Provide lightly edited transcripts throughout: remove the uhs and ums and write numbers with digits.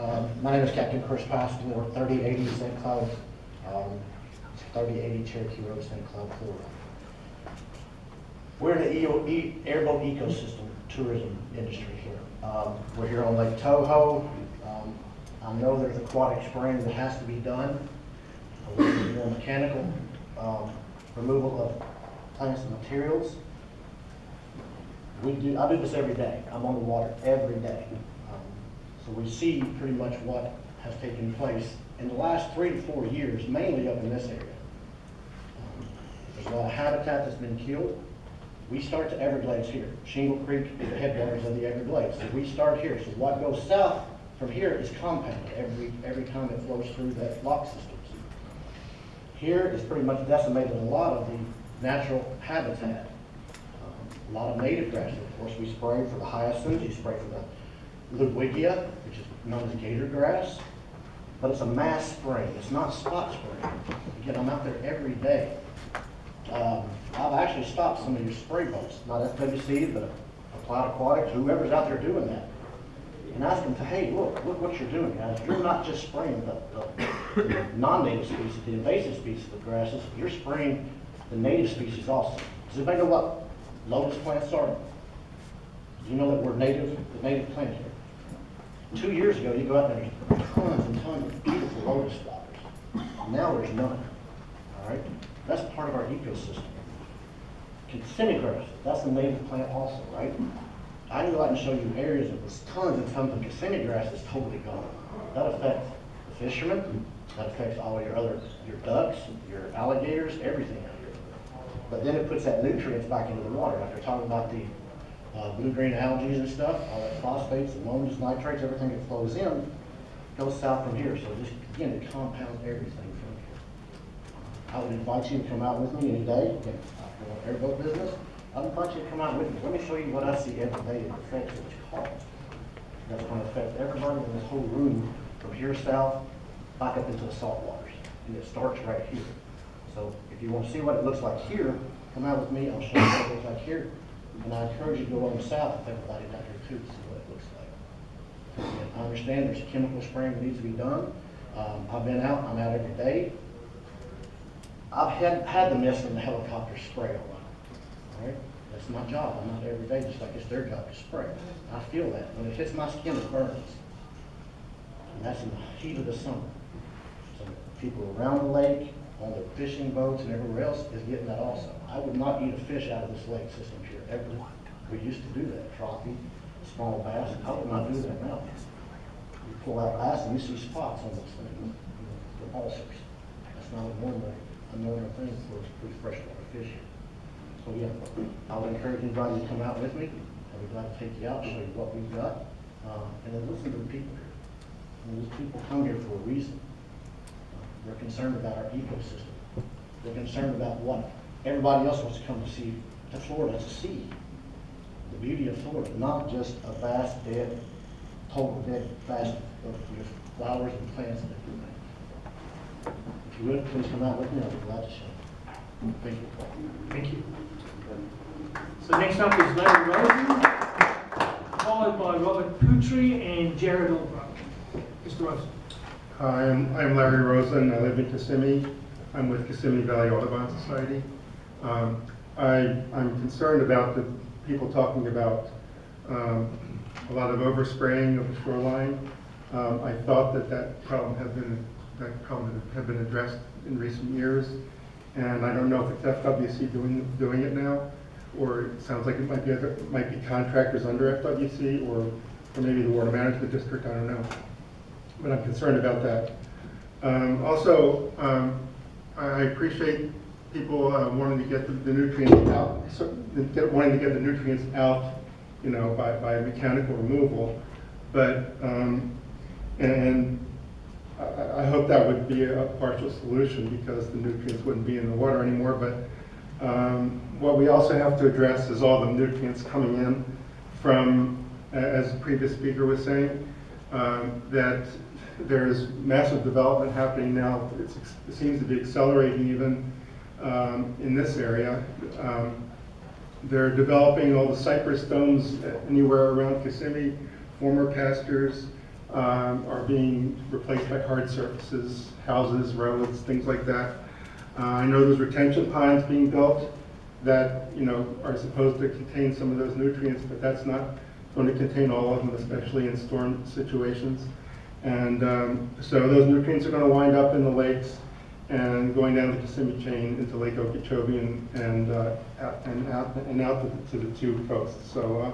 My name is Captain Chris Paston. We're 3080 St. Cloud, 3080 Cherokee Road, St. Cloud, Florida. We're in the airboat ecosystem tourism industry here. We're here on Lake Toho. I know there's aquatic spraying that has to be done. A little bit more mechanical removal of plants and materials. I do this every day. I'm on the water every day. So we see pretty much what has taken place in the last 3 to 4 years, mainly up in this area. There's a lot of habitat that's been killed. We start to Everglades here. Shingle Creek is the headwaters of the Everglades. So we start here. So what goes south from here is compounded every time it flows through that lock systems. Here is pretty much decimated a lot of the natural habitat. A lot of native grasses. Of course, we spray for the hyacinths, you spray for the Ludwigia, which is known as gator grass, but it's a mass spraying. It's not spot spraying. Again, I'm out there every day. I've actually stopped some of your spray boats, not FWC, but Applied Aquatics, whoever's out there doing that, and ask them, hey, look what you're doing, guys. You're not just spraying the non-native species, the invasive species of the grasses, you're spraying the native species also. Does anybody know what lotus plants are? Do you know that we're the native plant here? 2 years ago, you go out there and there's tons and tons of beautiful lotus flowers. Now there's none, all right? That's part of our ecosystem. Kissimmee grass, that's a native plant also, right? I can go out and show you areas of there's tons and tons of Kissimmee grass is totally gone. That affects the fishermen, that affects all your ducks, your alligators, everything out here. But then it puts that nutrients back into the water. Like they're talking about the blue-green algae and stuff, all that phosphates, ammoniums, nitrates, everything that flows in goes south from here. So just, again, it compounds everything from here. I would invite you to come out with me any day. Again, for the airboat business, I'd invite you to come out with me. Let me show you what I see every day that affects what you call. That's going to affect everybody in this whole room from here south back up into the salt waters. And it starts right here. So if you want to see what it looks like here, come out with me. I'll show you what it looks like here. And I encourage you to go on south with everybody down here too to see what it looks like. And I understand there's chemical spraying that needs to be done. I've been out, I'm out every day. I've had the mist and the helicopter spray a lot, all right? That's my job, I'm out there every day just like it's their job to spray. I feel that, when it hits my skin it burns. And that's in the heat of the summer. So people around the lake, on their fishing boats and everywhere else is getting that also. I would not eat a fish out of this lake system here ever. We used to do that, crappie, small bass. I would not do that now. You pull out bass and you see spots on those things, the ulcers. That's not a normal thing for freshwater fish here. So yeah, I would encourage anybody to come out with me. I'd be glad to take you out, show you what we've got, and then listen to the people here. And these people come here for a reason. They're concerned about our ecosystem. They're concerned about what everybody else wants to come to see to Florida to see. The beauty of Florida, not just a vast, dead, total dead vast of flowers and plants and everything. If you would, please come out with me. I'll be glad to show you. Thank you. Thank you. So next up is Larry Rosen, followed by Robert Putri and Jared Albright. Mr. Rosen. Hi, I'm Larry Rosen. I live in Kissimmee. I'm with Kissimmee Valley Audubon Society. I'm concerned about the people talking about a lot of overspraying of the shoreline. I thought that problem had been addressed in recent years, and I don't know if it's FWC doing it now, or it sounds like it might be contractors under FWC, or maybe the Water Management District. I don't know. But I'm concerned about that. Also, I appreciate people wanting to get the nutrients out, wanting to get the nutrients out, by mechanical removal. But and I hope that would be a partial solution because the nutrients wouldn't be in the water anymore. But what we also have to address is all the nutrients coming in from, as the previous speaker was saying, that there's massive development happening now. It seems to be accelerating even in this area. They're developing all the cypress domes anywhere around Kissimmee, former pastures, are being replaced by hard surfaces, houses, roads, things like that. I know there's retention ponds being built that, you know, are supposed to contain some of those nutrients, but that's not going to contain all of them, especially in storm situations. And so those nutrients are going to wind up in the lakes and going down the Kissimmee chain into Lake Okeechobee and out to the two coasts. So,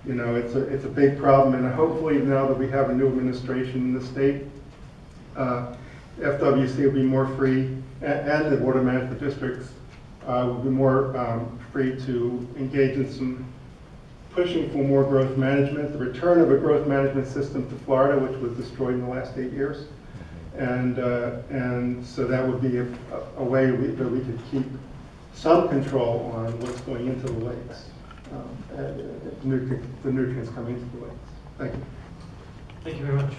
you know, it's a big problem, and hopefully now that we have a new administration in the state, FWC will be more free, and the water management districts will be more free to engage in some pushing for more growth management, the return of a growth management system to Florida, which was destroyed in the last 8 years. And so that would be a way that we could keep some control on what's going into the lakes, the nutrients coming into the lakes. Thank you. Thank you very much.